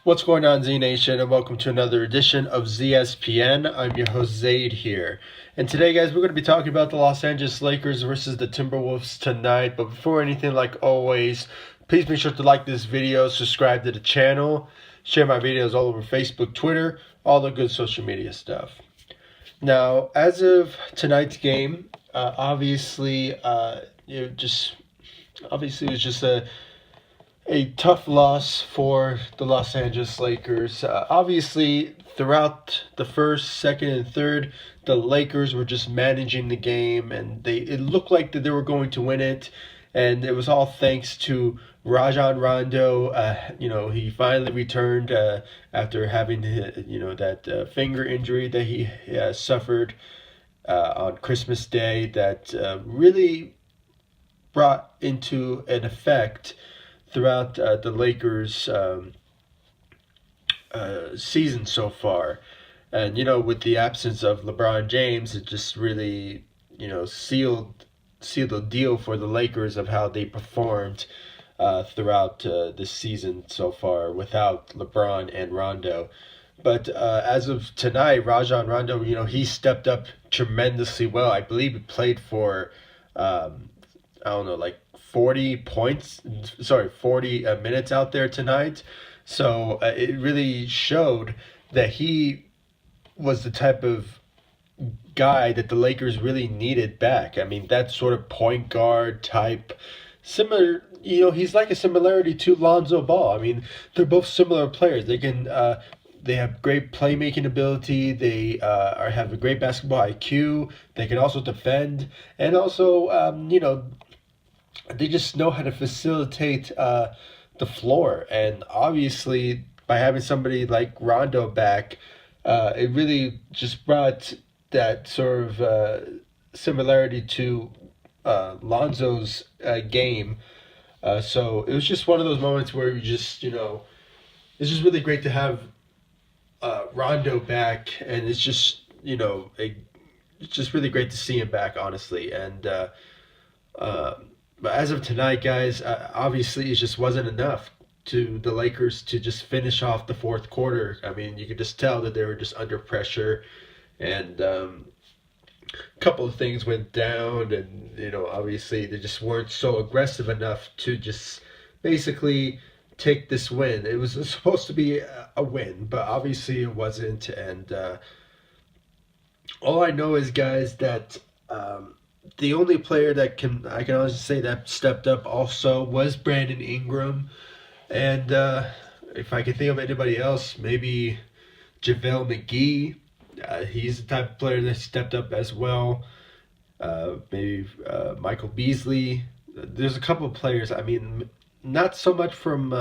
What's going on, Z Nation, and welcome to another edition of ZSPN. I'm your host, Zaid here. And today, guys, we're going to be talking about the Los Angeles Lakers versus the Timberwolves tonight. But before anything, like always, please make sure to like this video, subscribe to the channel, share my videos all over Facebook, Twitter, all the good social media stuff. Now, as of tonight's game, obviously, it was just a tough loss for the Los Angeles Lakers. Obviously, throughout the first, second, and third, the Lakers were just managing the game, and it looked like that they were going to win it. And it was all thanks to Rondo. He finally returned after having that finger injury that he suffered on Christmas Day. That really brought into an effect throughout the Lakers' season so far. And, with the absence of LeBron James, it just really, sealed the deal for the Lakers of how they performed throughout this season so far without LeBron and Rondo. But as of tonight, Rondo, he stepped up tremendously well. I believe he played for, I don't know, like 40 minutes out there tonight. So it really showed that he was the type of guy that the Lakers really needed back. I mean, that sort of point guard type, similar, he's like a similarity to Lonzo Ball. I mean, they're both similar players. They have great playmaking ability. They have a great basketball IQ. They can also defend, and also, they just know how to facilitate the floor. And obviously, by having somebody like Rondo back, it really just brought that sort of similarity to Lonzo's game. So it was just one of those moments where it's just really great to have Rondo back, and it's just it's just really great to see him back, honestly. And but as of tonight, guys, obviously it just wasn't enough to the Lakers to just finish off the fourth quarter. I mean, you could just tell that they were just under pressure, and a couple of things went down, and obviously they just weren't so aggressive enough to just basically take this win. It was supposed to be a win, but obviously it wasn't. And all I know is, guys, that the only player that I can honestly say that stepped up also was Brandon Ingram. And if I can think of anybody else, maybe JaVale McGee. He's the type of player that stepped up as well. Maybe Michael Beasley. There's a couple of players. I mean, not so much from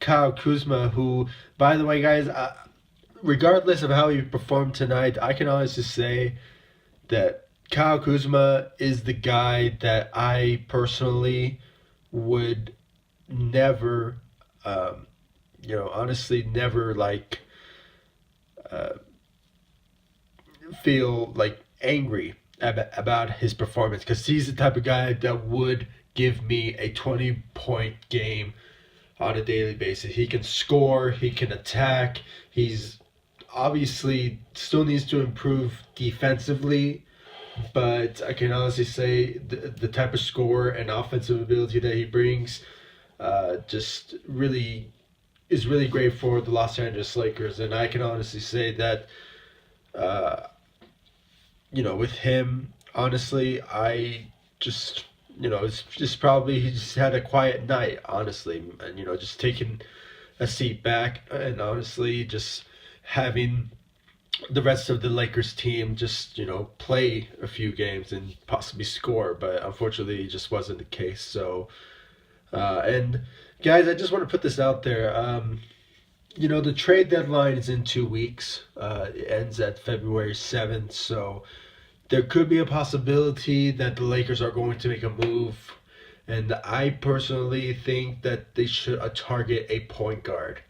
Kyle Kuzma, who, by the way, guys, regardless of how he performed tonight, I can honestly say that Kyle Kuzma is the guy that I personally would never, honestly never feel like angry about his performance, because he's the type of guy that would give me a 20-point game on a daily basis. He can score, he can attack. He's obviously still needs to improve defensively, but I can honestly say the type of score and offensive ability that he brings just really is really great for the Los Angeles Lakers. And I can honestly say that, with him, honestly, I just, it's just probably he just had a quiet night, honestly, and, just taking a seat back and honestly just having the rest of the Lakers team just, play a few games and possibly score, but unfortunately it just wasn't the case. So, and guys, I just want to put this out there. The trade deadline is in 2 weeks. It ends at February 7th, so there could be a possibility that the Lakers are going to make a move, and I personally think that they should target a point guard.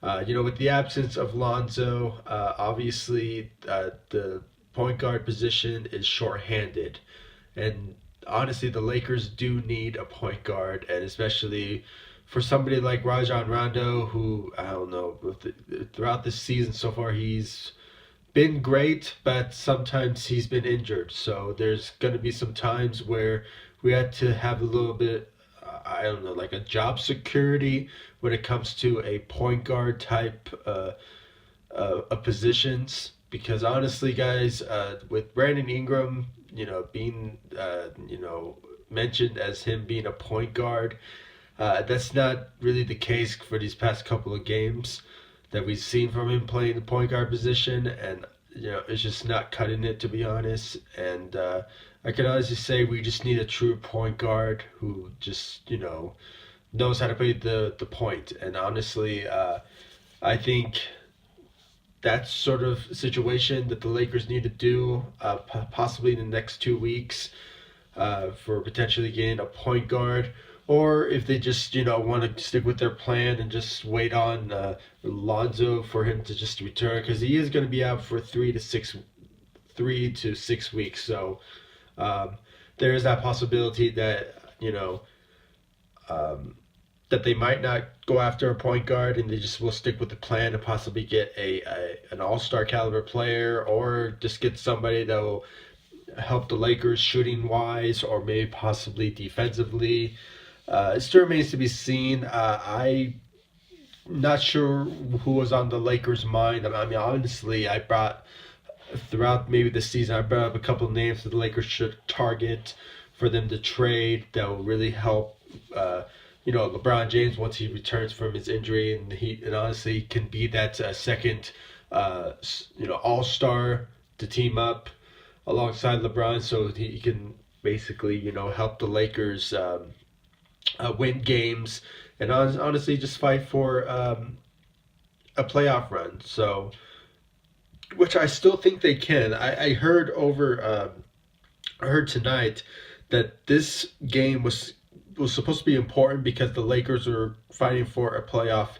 With the absence of Lonzo, obviously the point guard position is shorthanded. And honestly, the Lakers do need a point guard, and especially for somebody like Rajon Rondo, who I don't know, throughout this season so far, he's been great, but sometimes he's been injured. So there's going to be some times where we had to have a little bit, I don't know, like a job security when it comes to a point guard type of positions. Because honestly, guys, with Brandon Ingram, being, mentioned as him being a point guard, that's not really the case for these past couple of games that we've seen from him playing the point guard position, and it's just not cutting it, to be honest. And I can honestly say we just need a true point guard who just knows how to play the point. And honestly, I think that's sort of situation that the Lakers need to do, possibly in the next 2 weeks, for potentially getting a point guard, or if they just want to stick with their plan and just wait on Lonzo for him to just return, because he is going to be out for 3 to 6 weeks. So there is that possibility that that they might not go after a point guard and they just will stick with the plan to possibly get an all-star caliber player, or just get somebody that will help the Lakers shooting wise, or maybe possibly defensively. It still remains to be seen. I'm not sure who was on the Lakers' mind. I mean, honestly, I brought throughout maybe the season, I brought up a couple of names that the Lakers should target for them to trade that will really help. LeBron James, once he returns from his injury, and honestly can be that second, all-star to team up alongside LeBron, so he can basically help the Lakers win games, and honestly just fight for a playoff run. So, which I still think they can. I heard I heard tonight that this game was supposed to be important because the Lakers are fighting for a playoff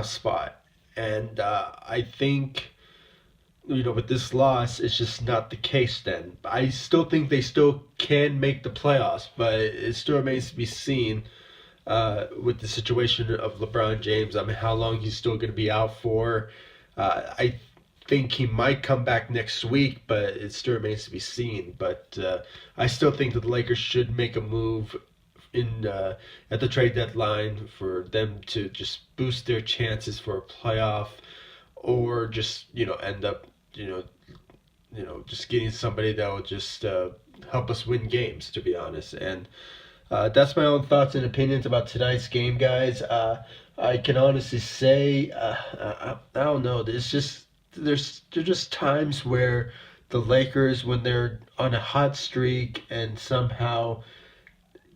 spot, and I think with this loss, it's just not the case. Then I still think they still can make the playoffs, but it still remains to be seen with the situation of LeBron James. I mean, how long he's still going to be out for. I think he might come back next week, but it still remains to be seen. But I still think that the Lakers should make a move in at the trade deadline for them to just boost their chances for a playoff, or just end up just getting somebody that will just help us win games, to be honest. And that's my own thoughts and opinions about tonight's game, guys. I can honestly say I don't know. There's just times where the Lakers, when they're on a hot streak, and somehow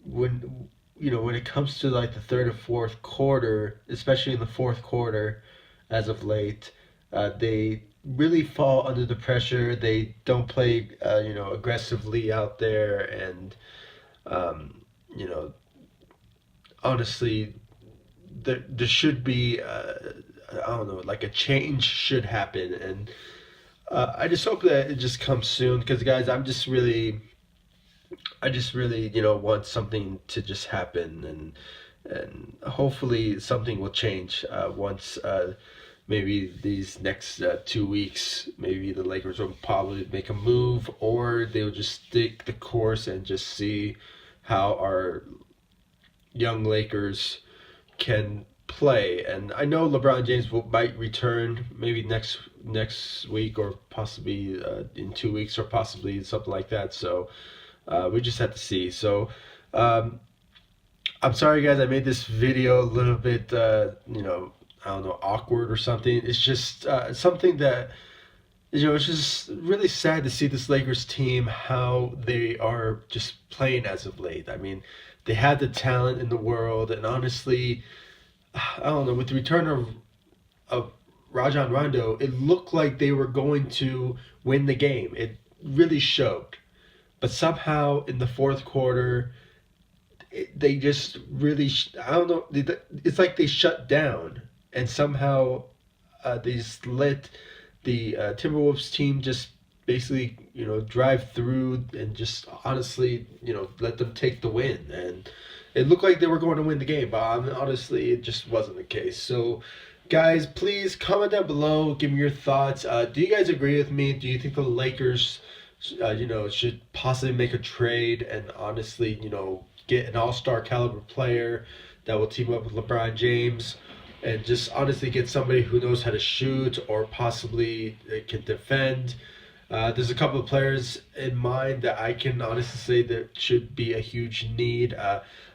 when it comes to like the third or fourth quarter, especially in the fourth quarter, as of late, they really fall under the pressure. They don't play aggressively out there, and honestly, there should be I don't know, like a change should happen, and I just hope that it just comes soon, because guys, I just really want something to just happen, and hopefully something will change once maybe these next 2 weeks. Maybe the Lakers will probably make a move, or they'll just stick the course and just see how our young Lakers can play. And I know LeBron James might return maybe next week, or possibly in 2 weeks, or possibly something like that. So we just have to see. So I'm sorry, guys, I made this video a little bit I don't know, awkward or something. It's just something that it's just really sad to see this Lakers team, how they are just playing as of late. I mean, they had the talent in the world, and honestly, I don't know, with the return of Rajon Rondo, it looked like they were going to win the game. It really showed. But somehow in the fourth quarter, they just really, I don't know, it's like they shut down, and somehow they just let the Timberwolves team just basically, drive through and just honestly, let them take the win. And it looked like they were going to win the game, but honestly, it just wasn't the case. So, guys, please comment down below. Give me your thoughts. Do you guys agree with me? Do you think the Lakers, should possibly make a trade and honestly, get an all-star caliber player that will team up with LeBron James and just honestly get somebody who knows how to shoot or possibly can defend? There's a couple of players in mind that I can honestly say that should be a huge need,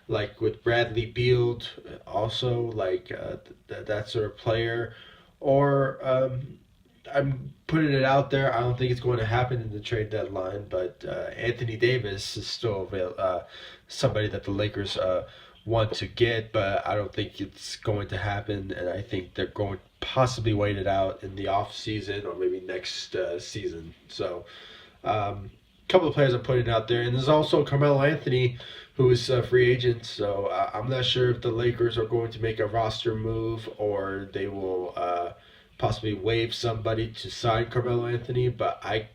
like with Bradley Beal, also like that sort of player. Or I'm putting it out there. I don't think it's going to happen in the trade deadline, but Anthony Davis is still somebody that the Lakers want to get, but I don't think it's going to happen, and I think they're going to possibly wait it out in the off season or maybe next season. So a couple of players I'm putting out there, and there's also Carmelo Anthony, who is a free agent. So I'm not sure if the Lakers are going to make a roster move or they will possibly waive somebody to sign Carmelo Anthony, but I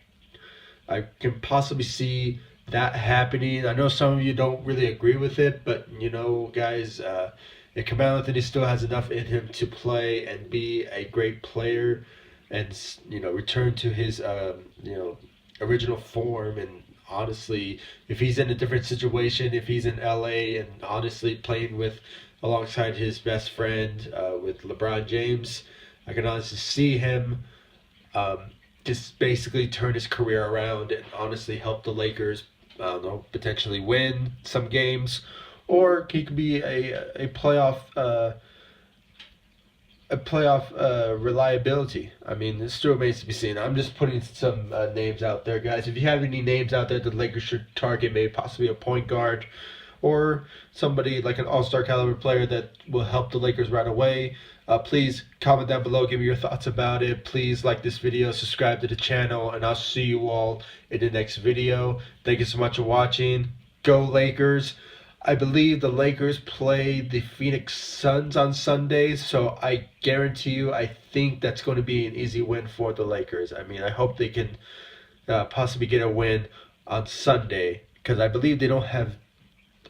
can possibly see that happening. I know some of you don't really agree with it, but guys, if Carmelo Anthony still has enough in him to play and be a great player, and return to his original form, and honestly, if he's in a different situation, if he's in LA and honestly playing alongside his best friend with LeBron James, I can honestly see him just basically turn his career around and honestly help the Lakers, potentially win some games, or he could be a playoff reliability. I mean, it still remains to be seen. I'm just putting some names out there, guys. If you have any names out there that the Lakers should target, maybe possibly a point guard or somebody like an all-star caliber player that will help the Lakers right away, please comment down below. Give me your thoughts about it. Please like this video, subscribe to the channel, and I'll see you all in the next video. Thank you so much for watching. Go Lakers. I believe the Lakers play the Phoenix Suns on Sunday, so I guarantee you, I think that's going to be an easy win for the Lakers. I mean, I hope they can possibly get a win on Sunday, because I believe they don't have,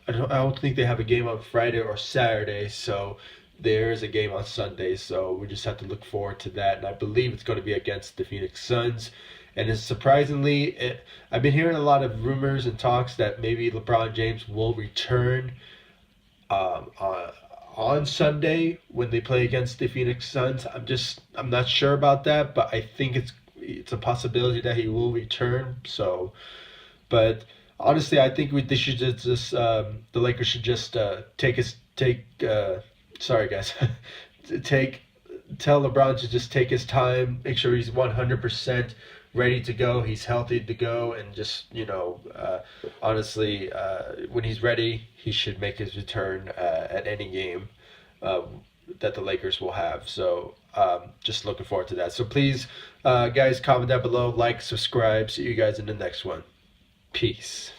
I don't think they have a game on Friday or Saturday, so there's a game on Sunday, so we just have to look forward to that, and I believe it's going to be against the Phoenix Suns. And it's surprisingly, I've been hearing a lot of rumors and talks that maybe LeBron James will return on Sunday when they play against the Phoenix Suns. I'm not sure about that, but I think it's a possibility that he will return. So, but honestly, I think they should just the Lakers should just sorry guys, tell LeBron to just take his time, make sure he's 100% ready to go, he's healthy to go, and just honestly, when he's ready, he should make his return at any game that the Lakers will have. So just looking forward to that. So please, guys, comment down below, like, subscribe. See you guys in the next one. Peace.